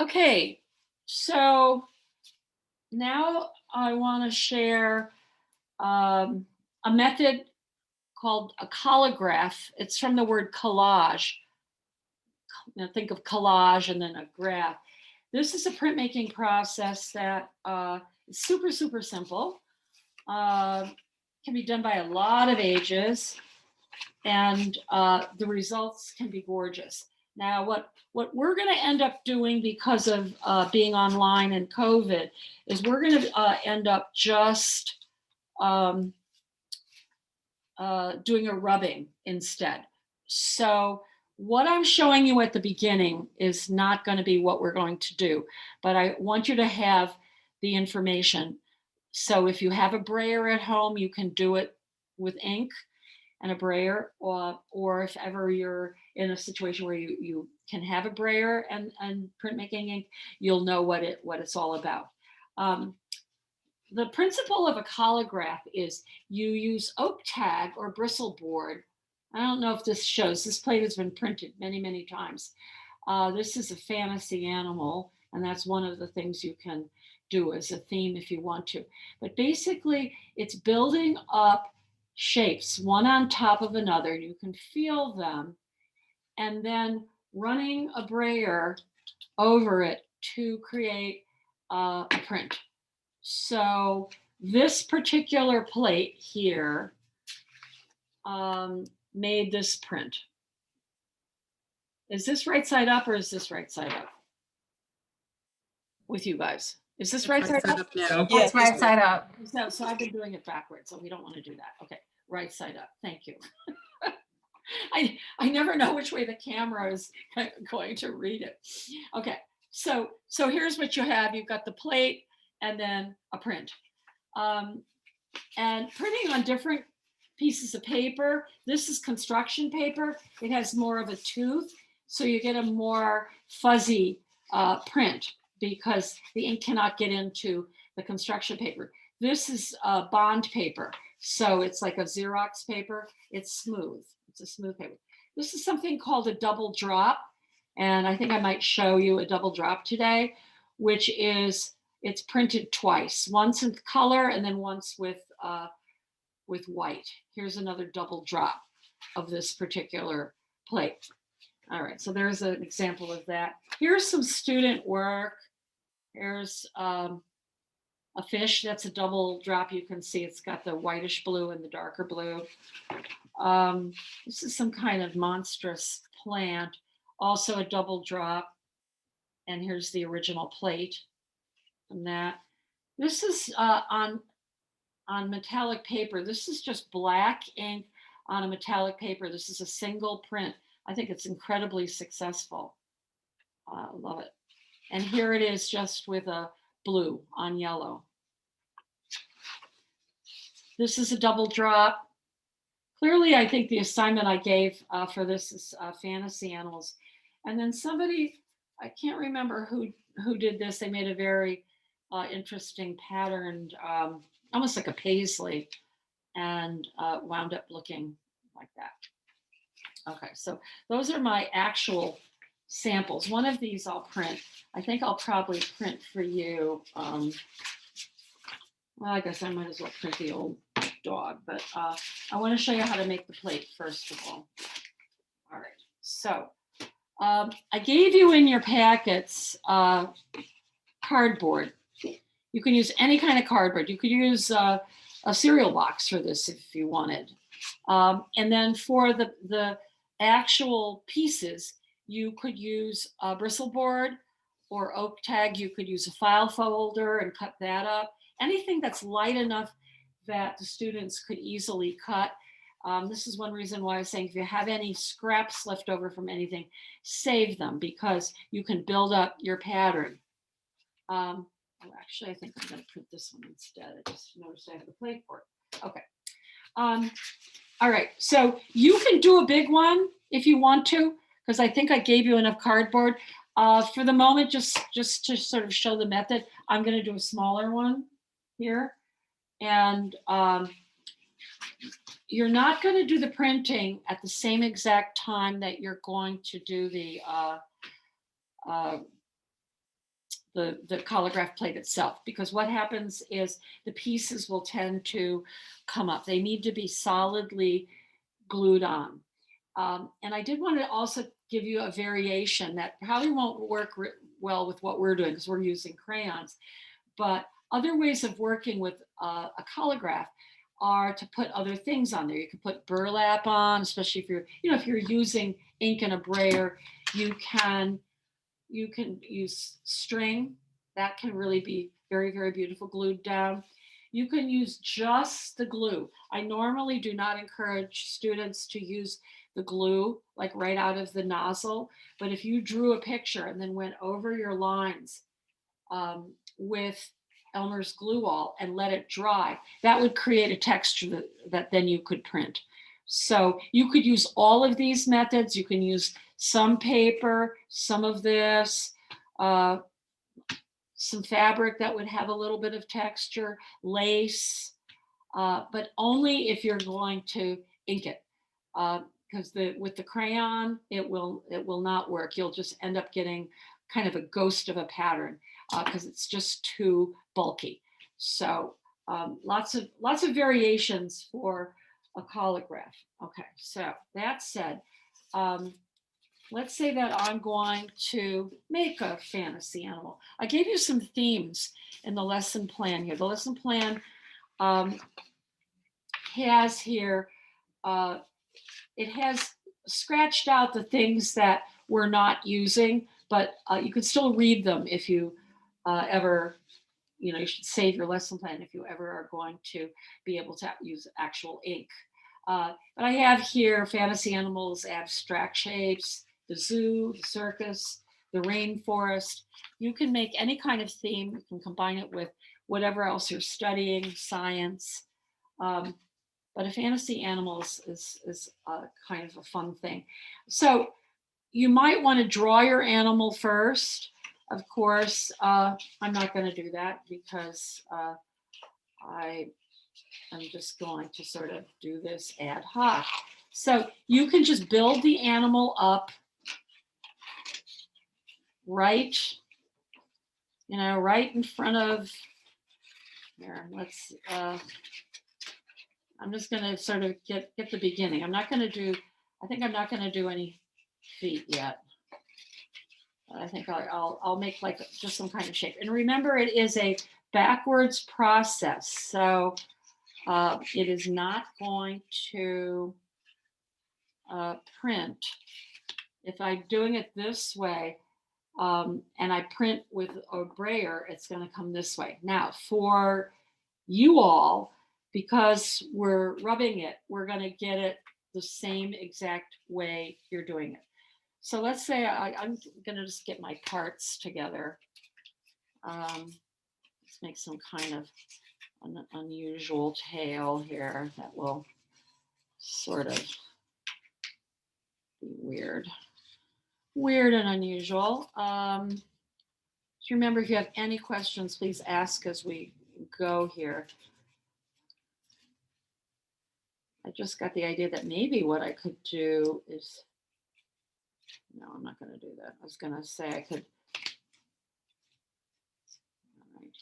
Okay, so now I want to share a method called a collagraph. It's from the word collage. Now think of collage and then a graph. This is a printmaking process that is super, super simple. Can be done by a lot of ages, and the results can be gorgeous. Now, what we're going to end up doing because of being online and COVID is we're going to end up just doing a rubbing instead. So what I'm showing you at the beginning is not going to be what we're going to do, but I want you to have the information. So if you have a brayer at home, you can do it with ink and a brayer, or if ever you're in a situation where you can have a brayer and printmaking ink, you'll know what it's all about. The principle of a collagraph is you use oak tag or bristle board. I don't know if this shows. This plate has been printed many, many times. This is a fantasy animal, and that's one of the things you can do as a theme if you want to. But basically, it's building up shapes, one on top of another. You can feel them, and then running a brayer over it to create a print. So this particular plate here made this print. Is this right side up or is this right side up? With you guys. Is this right side up? No. Yes, right side up. So I've been doing it backwards, so we don't want to do that. Okay, right side up. Thank you. I never know which way the camera is going to read it. Okay, so here's what you have. You've got the plate and then a print. And printing on different pieces of paper. This is construction paper. It has more of a tooth, so you get a more fuzzy print because the ink cannot get into the construction paper. This is bond paper, so it's like a Xerox paper. It's smooth. It's a smooth paper. This is something called a double drop, and I think I might show you a double drop today, which is it's printed twice, once in color and then once with white. Here's another double drop of this particular plate. All right, so there's an example of that. Here's some student work. Here's a fish. That's a double drop. You can see it's got the whitish blue and the darker blue. This is some kind of monstrous plant, also a double drop. And here's the original plate from that. This is on metallic paper. This is just black ink on a metallic paper. This is a single print. I think it's incredibly successful. I love it. And here it is just with a blue on yellow. This is a double drop. Clearly, I think the assignment I gave for this is fantasy animals. And then somebody, I can't remember who did this. They made a very interesting patterned, almost like a paisley, and wound up looking like that. Okay, so those are my actual samples. One of these I'll print. I think I'll probably print for you. Well, I guess I might as well print the old dog, but I want to show you how to make the plate first of all. All right, so I gave you in your packets cardboard. You can use any kind of cardboard. You could use a cereal box for this if you wanted. And then for the actual pieces, you could use a bristle board or oak tag. You could use a file folder and cut that up. Anything that's light enough that the students could easily cut. This is one reason why I was saying if you have any scraps left over from anything, save them because you can build up your pattern. Oh, actually, I think I'm going to print this one instead. I just noticed I have the plate for it. Okay. All right. So you can do a big one if you want to, because I think I gave you enough cardboard. For the moment, just to sort of show the method, I'm going to do a smaller one here. And you're not going to do the printing at the same exact time that you're going to do the the Collagraph plate itself, because what happens is the pieces will tend to come up. They need to be solidly glued on. And I did want to also give you a variation that probably won't work well with what we're doing because we're using crayons, but other ways of working with a Collagraph are to put other things on there. You can put burlap on, especially if you're, if you're using ink and a brayer, you can use string. That can really be very, very beautiful glued down. You can use just the glue. I normally do not encourage students to use the glue like right out of the nozzle, but if you drew a picture and then went over your lines with Elmer's glue all and let it dry, that would create a texture that then you could print. So you could use all of these methods. You can use some paper, some of this, some fabric that would have a little bit of texture, lace, but only if you're going to ink it. Because with the crayon, it will not work. You'll just end up getting kind of a ghost of a pattern because it's just too bulky. So lots of variations for a Collagraph. Okay, so that said, let's say that I'm going to make a fantasy animal. I gave you some themes in the lesson plan here. The lesson plan has here, it has scratched out the things that we're not using, but you can still read them if you ever, you should save your lesson plan if you ever are going to be able to use actual ink. But I have here fantasy animals, abstract shapes, the zoo, the circus, the rainforest. You can make any kind of theme. You can combine it with whatever else you're studying, science. But a fantasy animal is kind of a fun thing. So you might want to draw your animal first. Of course, I'm not going to do that because I'm just going to sort of do this ad hoc. So you can just build the animal up right in front of here. Let's, I'm just going to sort of get the beginning. I think I'm not going to do any feet yet. I think I'll make like just some kind of shape. And remember, it is a backwards process. So it is not going to print. If I'm doing it this way and I print with a brayer, it's going to come this way. Now, for you all, because we're rubbing it, we're going to get it the same exact way you're doing it. So let's say I'm going to just get my parts together. Let's make some kind of an unusual tail here that will sort of be weird and unusual. Just remember, if you have any questions, please ask as we go here. I just got the idea that maybe what I could do is, no, I'm not going to do that. I was going to say I could. All right.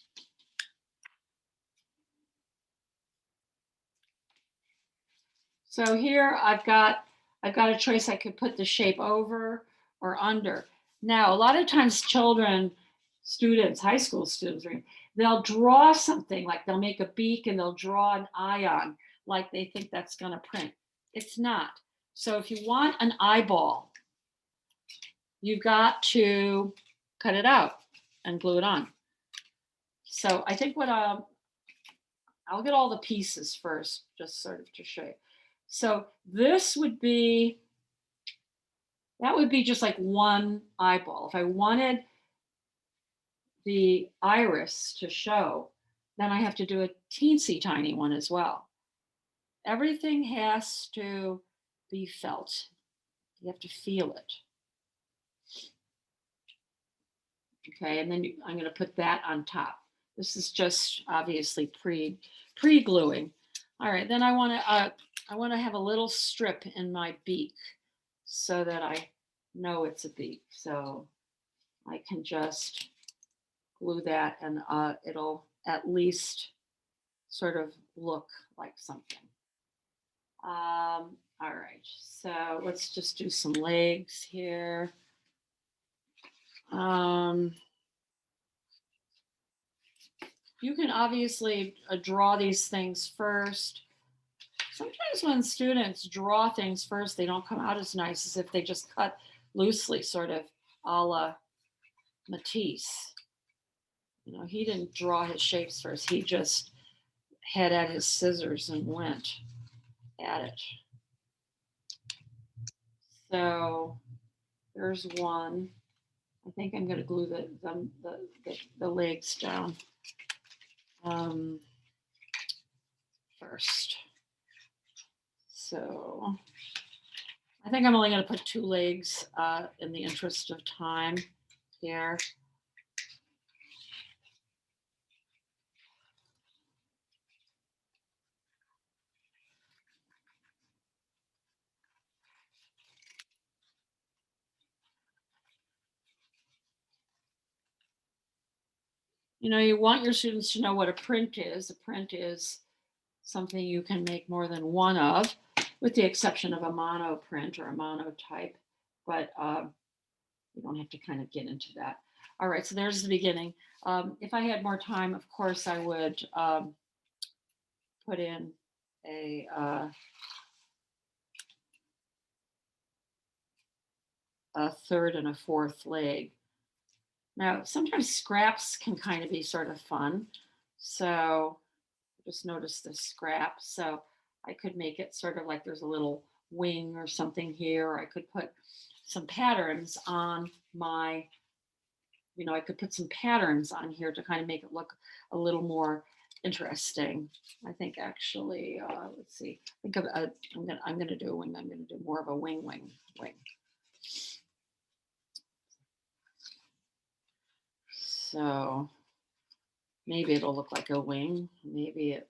So here I've got a choice. I could put the shape over or under. Now, a lot of times students, high school students, they'll draw something, like they'll make a beak and they'll draw an eye on, like they think that's going to print. It's not. So if you want an eyeball, you've got to cut it out and glue it on. So I think I'll get all the pieces first, just sort of to show you. So this would be just like one eyeball. If I wanted the iris to show, then I have to do a teensy tiny one as well. Everything has to be felt. You have to feel it. Okay, and then I'm going to put that on top. This is just obviously pre-gluing. All right, then I want to have a little strip in my beak so that I know it's a beak. So I can just glue that, and it'll at least sort of look like something. All right, so let's just do some legs here. You can obviously draw these things first. Sometimes when students draw things first, they don't come out as nice as if they just cut loosely, sort of a la Matisse. You know, he didn't draw his shapes first. He just had at his scissors and went at it. So there's one. I think I'm going to glue the legs down first. So I think I'm only going to put 2 legs in the interest of time here. You know, you want your students to know what a print is. A print is something you can make more than one of, with the exception of a mono print or a monotype, but you don't have to kind of get into that. All right, so there's the beginning. If I had more time, of course, I would put in a third and a fourth leg. Now, sometimes scraps can kind of be sort of fun. So just notice the scrap. So I could make it sort of like there's a little wing or something here. Or I could put some patterns on my, you know, I could put some patterns on here to kind of make it look a little more interesting. I think actually, let's see. Think of I'm gonna do a wing. I'm gonna do more of a wing. So maybe it'll look like a wing. Maybe it,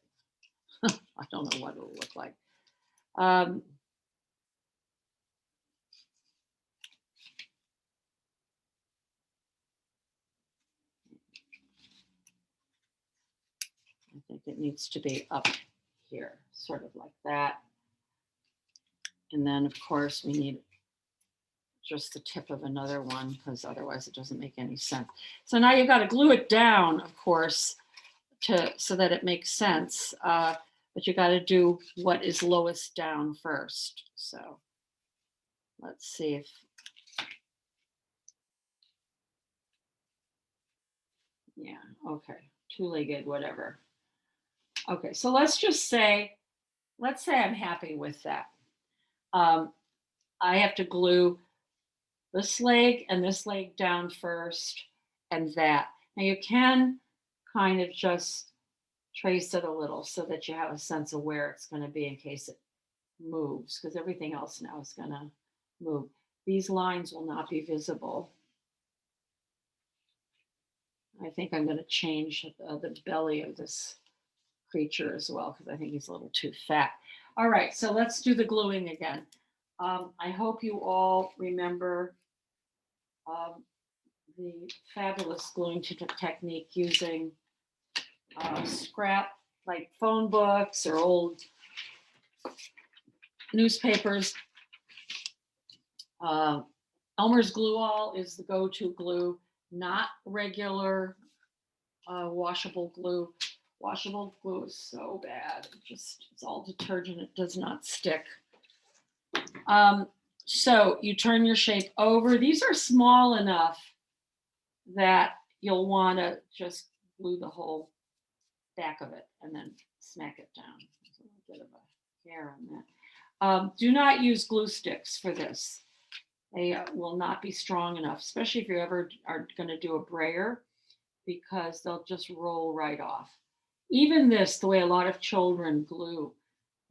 I don't know what it'll look like. I think it needs to be up here, sort of like that. And then of course we need just the tip of another one because otherwise it doesn't make any sense. So now you've got to glue it down, of course, so that it makes sense. But you got to do what is lowest down first. So let's see if, yeah, okay, 2-legged, whatever. Okay, so let's say I'm happy with that. I have to glue this leg and this leg down first and that. Now you can kind of just trace it a little so that you have a sense of where it's going to be in case it moves, because everything else now is going to move. These lines will not be visible. I think I'm going to change the belly of this creature as well because I think he's a little too fat. All right, so let's do the gluing again. I hope you all remember the fabulous gluing technique using scrap like phone books or old newspapers. Elmer's Glue All is the go-to glue, not regular washable glue. Washable glue is so bad. It's all detergent. It does not stick. So you turn your shape over. These are small enough that you'll want to just glue the whole back of it and then smack it down. There's a little bit of a hair on that. Do not use glue sticks for this. They will not be strong enough, especially if you ever are going to do a brayer, because they'll just roll right off. Even this, the way a lot of children glue,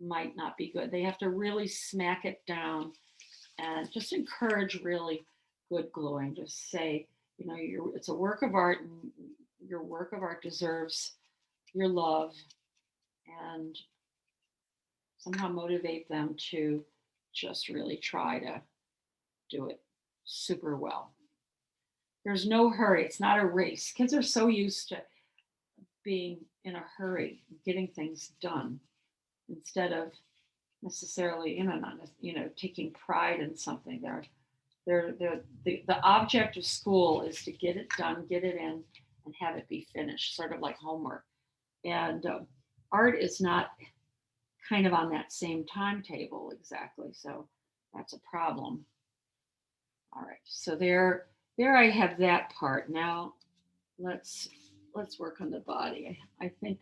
might not be good. They have to really smack it down and just encourage really good gluing. Just say, you know, it's a work of art, and your work of art deserves your love, and somehow motivate them to just really try to do it super well. There's no hurry. It's not a race. Kids are so used to being in a hurry, getting things done instead of necessarily, not, taking pride in something. The object of school is to get it done, get it in, and have it be finished, sort of like homework. And art is not kind of on that same timetable exactly, so that's a problem. All right, so there I have that part. Now let's work on the body. I think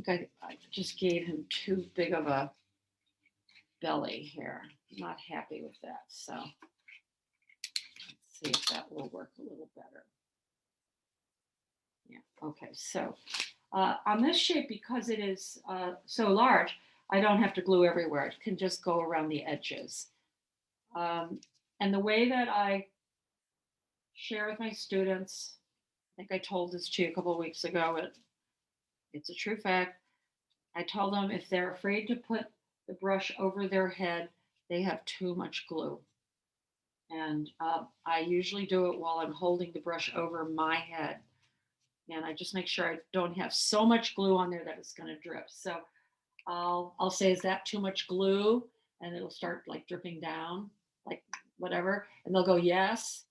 I just gave him too big of a belly here. I'm not happy with that. So let's see if that will work a little better. Yeah, okay. So on this shape, because it is so large, I don't have to glue everywhere. It can just go around the edges. And the way that I share with my students, I think I told this to you a couple of weeks ago, it's a true fact. I told them if they're afraid to put the brush over their head, they have too much glue. And I usually do it while I'm holding the brush over my head. And I just make sure I don't have so much glue on there that it's going to drip. So I'll say, is that too much glue? And it'll start like dripping down, like whatever. And they'll go, yes.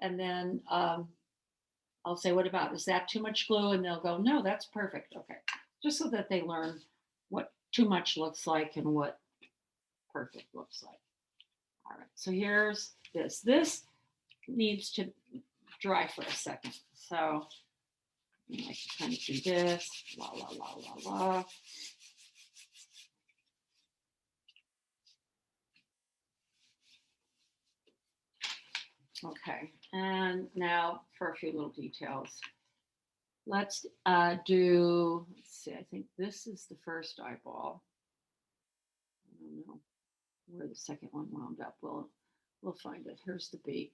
And then I'll say, what about, is that too much glue? And they'll go, no, that's perfect. Okay. Just so that they learn what too much looks like and what perfect looks like. All right, so here's this. This needs to dry for a second. So I can kind of do this, la, la, la, la, la. Okay, and now for a few little details. Let's let's see, I think this is the first eyeball. I don't know where the second one wound up. We'll find it. Here's the beak.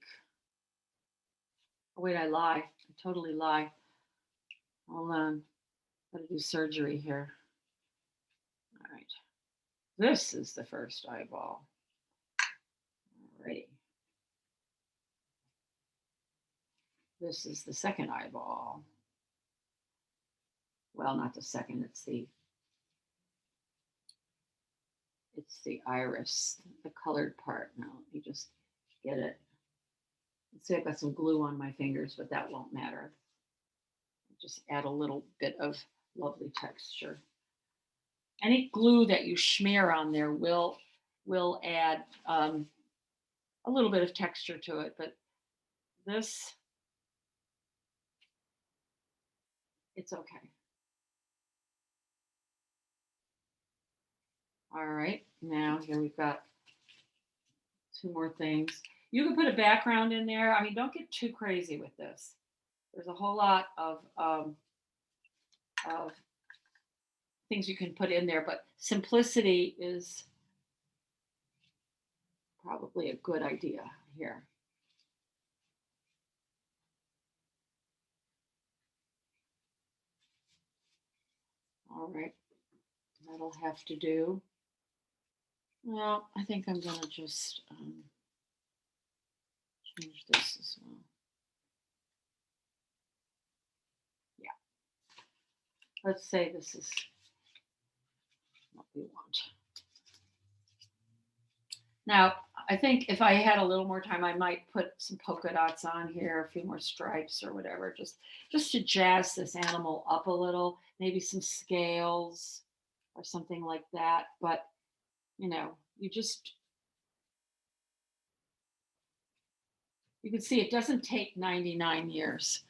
Oh, wait, I lie. I totally lie. Hold on. Gotta do surgery here. All right. This is the first eyeball. Alrighty. This is the second eyeball. Well, not the second, it's the iris, the colored part. Now, let me just get it. Let's see, I've got some glue on my fingers, but that won't matter. Just add a little bit of lovely texture. Any glue that you smear on there will add a little bit of texture to it, but this, it's okay. All right, now here we've got two more things. You can put a background in there. I mean, don't get too crazy with this. There's a whole lot of things you can put in there, but simplicity is probably a good idea here. All right, that'll have to do. Well, I think I'm gonna just change this as well. Yeah, let's say this is what we want. Now, I think if I had a little more time, I might put some polka dots on here, a few more stripes or whatever, just to jazz this animal up a little, maybe some scales or something like that. But, you can see it doesn't take 99 years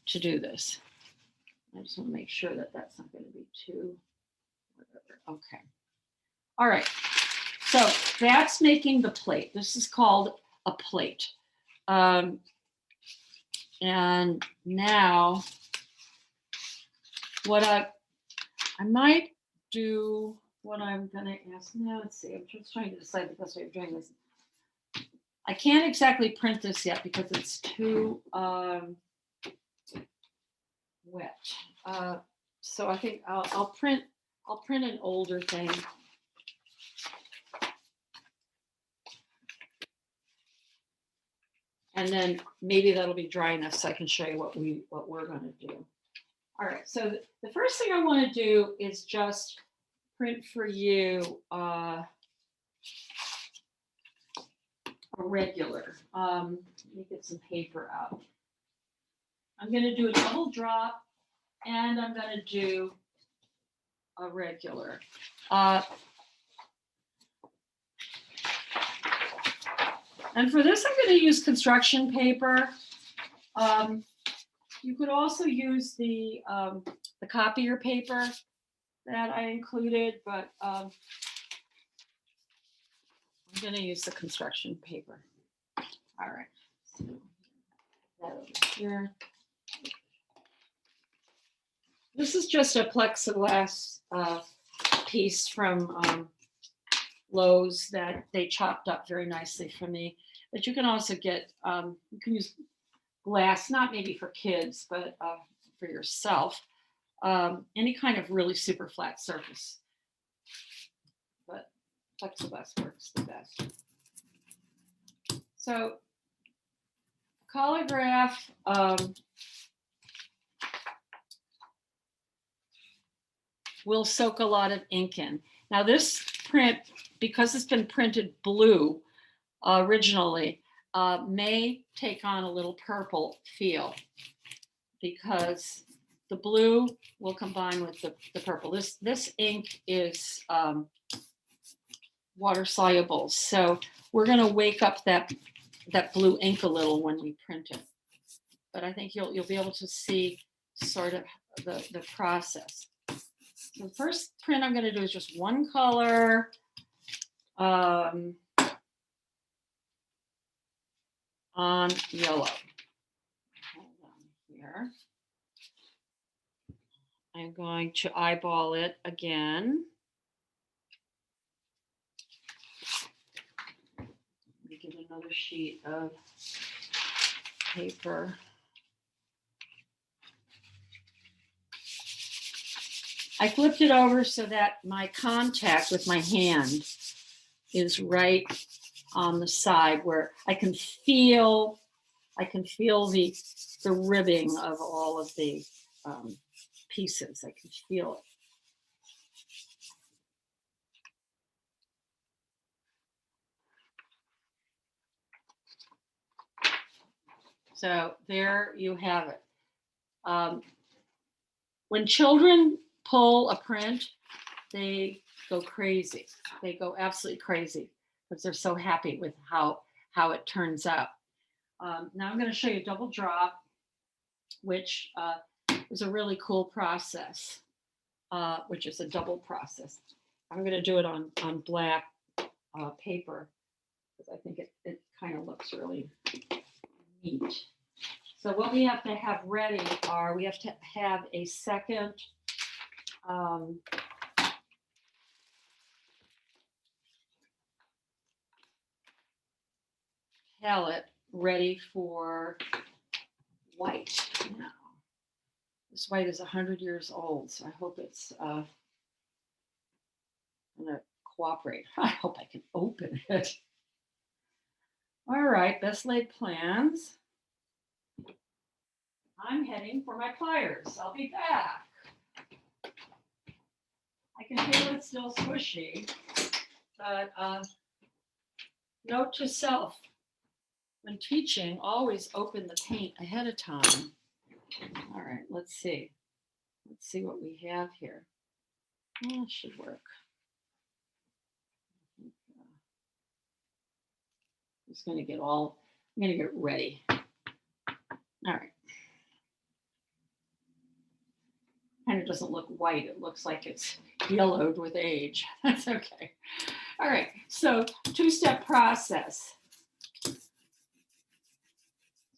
to do this. I just want to make sure that that's not going to be too, whatever. Okay. All right. So that's making the plate. This is called a plate. And now what I might do, what I'm going to ask now, let's see, I'm just trying to decide the best way of doing this. I can't exactly print this yet because it's too wet. So I think I'll print an older thing. And then maybe that'll be dry enough so I can show you what we're going to do. All right, so the first thing I want to do is just print for you a regular. Let me get some paper out. I'm going to do a double drop, and I'm going to do a regular. And for this, I'm going to use construction paper. You could also use the copier paper that I included, but I'm going to use the construction paper. All right. So that over here. This is just a plexiglass piece from Lowe's that they chopped up very nicely for me. But you can also get, you can use glass, not maybe for kids, but for yourself. Any kind of really super flat surface. But plexiglass works the best. So Collagraph will soak a lot of ink in. Now this print, because it's been printed blue originally, may take on a little purple feel because the blue will combine with the purple. This ink is water soluble, so we're going to wake up that blue ink a little when we print it. But I think you'll be able to see sort of the process. The first print I'm going to do is just one color. On yellow. Hold on here. I'm going to eyeball it again. Let me get another sheet of paper. I flipped it over so that my contact with my hand is right on the side where I can feel the ribbing of all of the pieces. I can feel it. So there you have it. When children pull a print, they go crazy. They go absolutely crazy because they're so happy with how it turns out. Now I'm going to show you double drop, which is a really cool process, which is a double process. I'm going to do it on black paper because I think it kind of looks really neat. So what we have to have ready we have to have a second palette ready for white. Now, this white is 100 years old, so I hope it's going to cooperate. I hope I can open it. All right, best laid plans. I'm heading for my pliers. I'll be back. I can feel it's still squishy, but note to self, when teaching, always open the paint ahead of time. All right, let's see. Let's see what we have here. Oh, it should work. I'm just going to get ready. All right. Kind of doesn't look white. It looks like it's yellowed with age. That's okay. All right, so two-step process.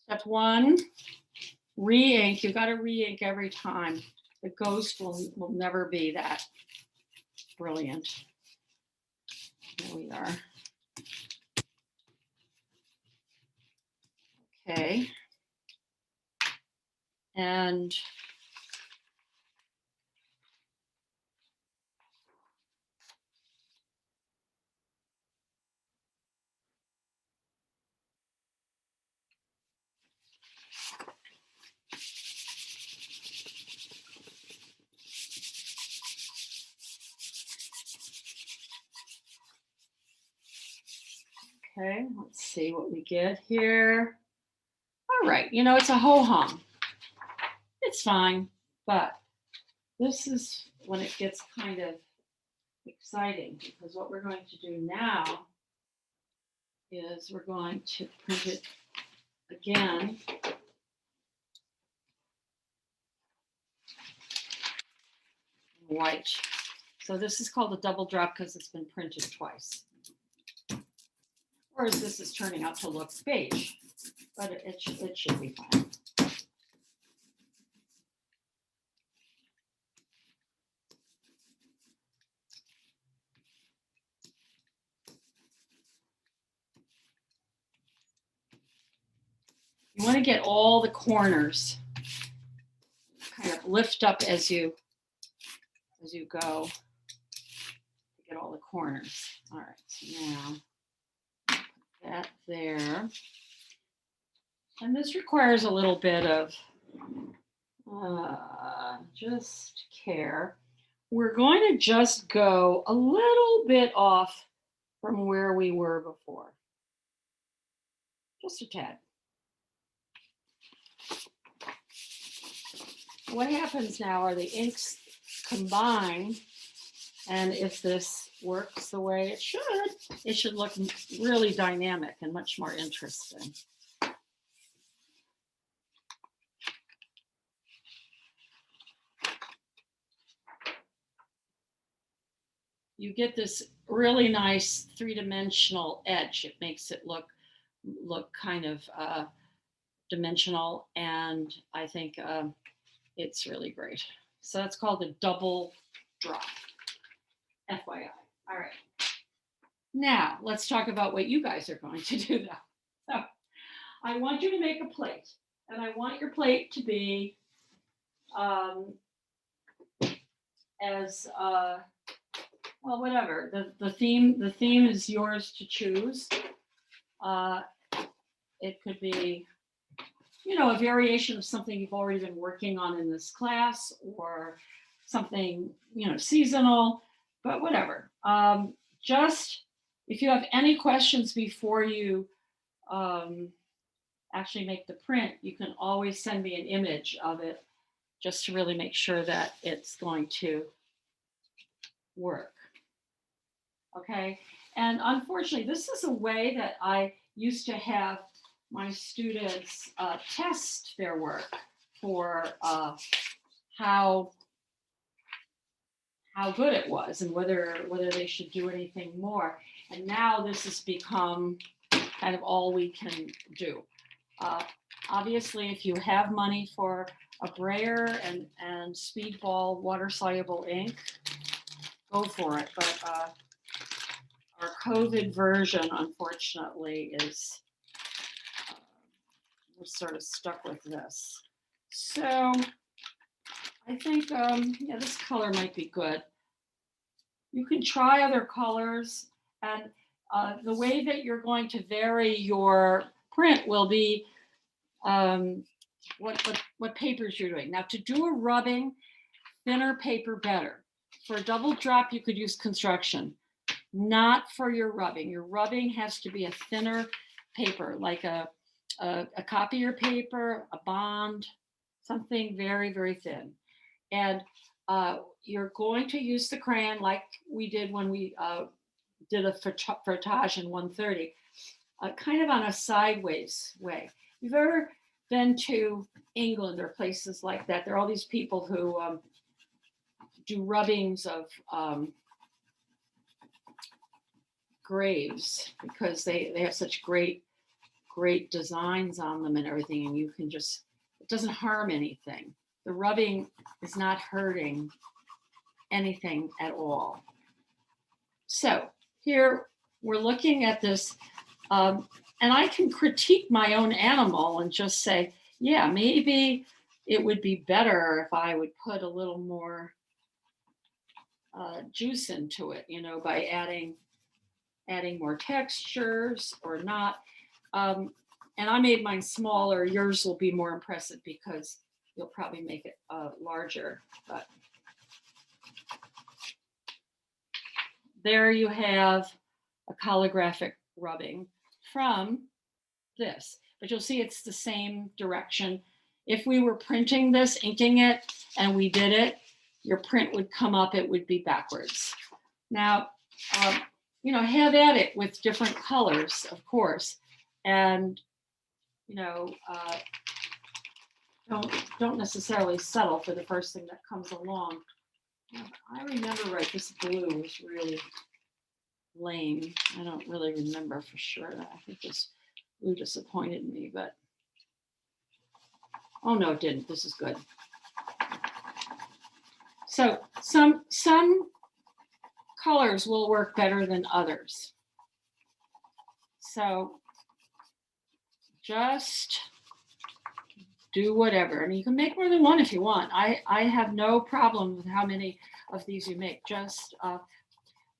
Step one, re-ink. You've got to re-ink every time. The ghost will never be that brilliant. There we are. Okay. And Okay, let's see what we get here. All right, you know, it's a ho-hum. It's fine, but this is when it gets kind of exciting, because what we're going to do now is we're going to print it again. White. So this is called a double drop because it's been printed twice. Whereas this is turning out to look beige, but it should be fine. You want to get all the corners kind of lift up as you go to get all the corners. All right, so now put that there. And this requires a little bit of just care. We're going to just go a little bit off from where we were before. Just a tad. What happens now are the inks combine, and if this works the way it should look really dynamic and much more interesting. You get this really nice three-dimensional edge. It makes it look kind of dimensional, and I think it's really great. So that's called a double drop, FYI. All right. Now let's talk about what you guys are going to do now. So I want you to make a plate, and I want your plate to be as well, whatever. The theme is yours to choose. It could be, you know, a variation of something you've already been working on in this class, or something, you know, seasonal, but whatever. Just if you have any questions before you actually make the print, you can always send me an image of it just to really make sure that it's going to work. Okay, and unfortunately, this is a way that I used to have my students test their work for how good it was and whether they should do anything more. And now this has become kind of all we can do. Obviously, if you have money for a brayer and speedball water-soluble ink, go for it. But our COVID version, unfortunately, is we're sort of stuck with this. So I think, yeah, this color might be good. You can try other colors, and the way that you're going to vary your print will be what papers you're doing. Now, to do a rubbing, thinner paper better. For a double drop, you could use construction. Not for your rubbing. Your rubbing has to be a thinner paper, like a copier paper, a bond, something very, very thin. And you're going to use the crayon like we did when we did a frottage in 130, kind of on a sideways way. If you've ever been to England or places like that, there are all these people who do rubbings of graves because they have such great designs on them and everything, and you can just, it doesn't harm anything. The rubbing is not hurting anything at all. So here we're looking at this, and I can critique my own animal and just say, yeah, maybe it would be better if I would put a little more juice into it, you know, by adding more textures or not. And I made mine smaller. Yours will be more impressive because you'll probably make it larger. But there you have a collagraphic rubbing. from this, but you'll see it's the same direction. If we were printing this, inking it, and we did it, your print would come up, it would be backwards. Now, you know, have at it with different colors, of course, and, you know, don't necessarily settle for the first thing that comes along. I remember right, this blue was really lame. I don't really remember for sure. I think this blue disappointed me, but oh no, it didn't. This is good. So some colors will work better than others. So just do whatever. I mean, you can make more than one if you want. I have no problem with how many of these you make. Just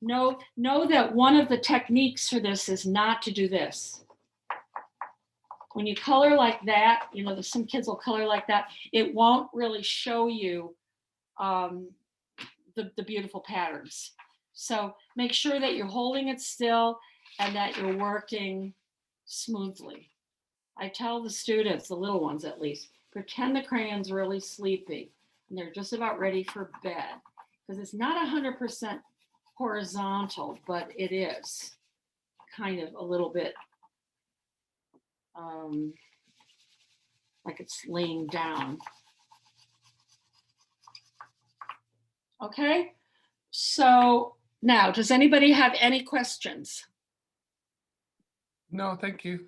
know that one of the techniques for this is not to do this. When you color like that, you know, some kids will color like that, it won't really show you the beautiful patterns. So make sure that you're holding it still and that you're working smoothly. I tell the students, the little ones at least, pretend the crayon's really sleepy and they're just about ready for bed, because it's not 100% horizontal, but it is kind of a little bit like it's laying down. Okay, so now, does anybody have any questions? No, thank you.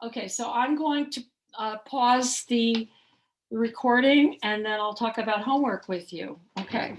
Okay, so I'm going to pause the recording and then I'll talk about homework with you. Okay.